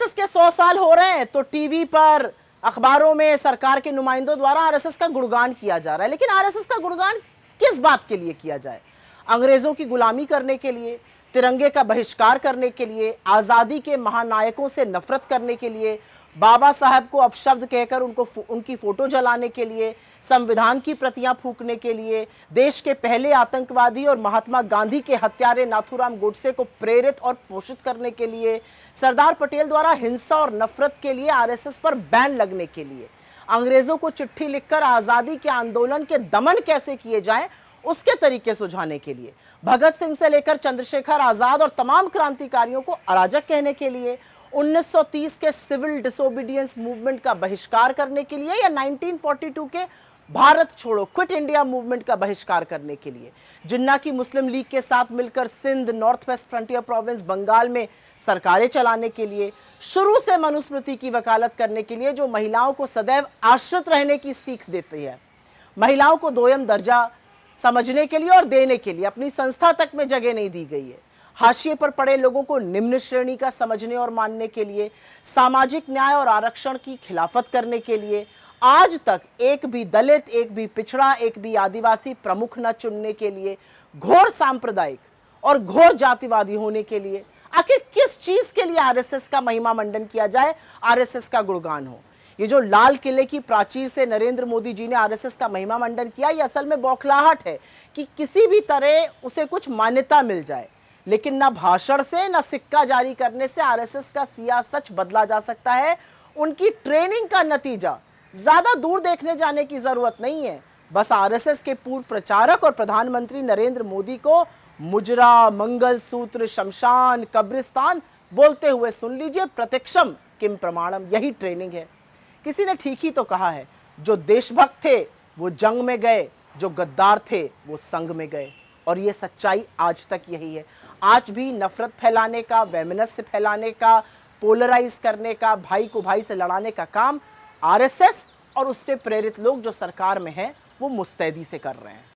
RSS के 100 साल हो रहे हैं तो टीवी पर, अखबारों में सरकार के नुमाइंदों द्वारा आरएसएस का गुणगान किया जा रहा है। लेकिन आरएसएस का गुणगान किस बात के लिए किया जाए? अंग्रेजों की गुलामी करने के लिए, तिरंगे का बहिष्कार करने के लिए, आजादी के महानायकों से नफरत करने के लिए, बाबा साहब को अपशब्द कहकर उनकी फोटो जलाने के लिए, संविधान की प्रतियां फूंकने के लिए, देश के पहले आतंकवादी और महात्मा गांधी के हत्यारे नाथूराम गोडसे को प्रेरित और पोषित करने के लिए, सरदार पटेल द्वारा हिंसा और नफरत के लिए आरएसएस पर बैन लगने के लिए, अंग्रेजों को चिट्ठी लिखकर आजादी के आंदोलन के दमन कैसे किए जाएं उसके तरीके सुझाने के लिए, भगत सिंह से लेकर चंद्रशेखर आजाद और तमाम क्रांतिकारियों को अराजक कहने के लिए, 1930 के सिविल डिसोबीडियंस मूवमेंट का बहिष्कार करने के लिए, या 1942 के भारत छोड़ो क्विट इंडिया मूवमेंट का बहिष्कार करने के लिए, जिन्ना की मुस्लिम लीग के साथ मिलकर Sindh, north west frontier province Bengal में सरकारें चलाने के लिए, शुरू से मनुस्मृति की वकालत करने के लिए जो महिलाओं को सदैव आश्रित रहने की सीख देती है, महिलाओं को दोयम दर्जा समझने के लिए और देने के लिए अपनी संस्था तक में जगह नहीं दी गई है, हाशिए पर पड़े लोगों को निम्न श्रेणी का समझने और मानने के लिए, सामाजिक न्याय और आरक्षण की खिलाफत करने के लिए, आज तक एक भी दलित, एक भी पिछड़ा, एक भी आदिवासी प्रमुख न चुनने के लिए, घोर सांप्रदायिक और घोर जातिवादी होने के लिए, आखिर किस चीज के लिए आरएसएस का महिमा मंडन किया जाए, आरएसएस का गुणगान हो? ये जो लाल किले की प्राचीर से नरेंद्र मोदी जी ने आरएसएस का महिमा मंडन किया, ये असल में बौखलाहट है कि किसी भी तरह उसे कुछ मान्यता मिल जाए। लेकिन ना भाषण से, ना सिक्का जारी करने से आरएसएस का सिया सच बदला जा सकता है। उनकी ट्रेनिंग का नतीजा, ज्यादा दूर देखने जाने की जरूरत नहीं है। बस आरएसएस के पूर्व प्रचारक और प्रधानमंत्री नरेंद्र मोदी को मुजरा, मंगलसूत्र, शमशान, कब्रिस्तान बोलते हुए सुन लीजिए। प्रत्यक्षम किम प्रमाणम, यही ट्रेनिंग है। किसी ने ठीक ही तो कहा है, जो देशभक्त थे वो जंग में गए, जो गद्दार थे वो संग में गए। और ये सच्चाई आज तक यही है। आज भी नफरत फैलाने का, वैमनस्य फैलाने का, पोलराइज करने का, भाई को भाई से लड़ाने का काम आरएसएस और उससे प्रेरित लोग जो सरकार में हैं वो मुस्तैदी से कर रहे हैं।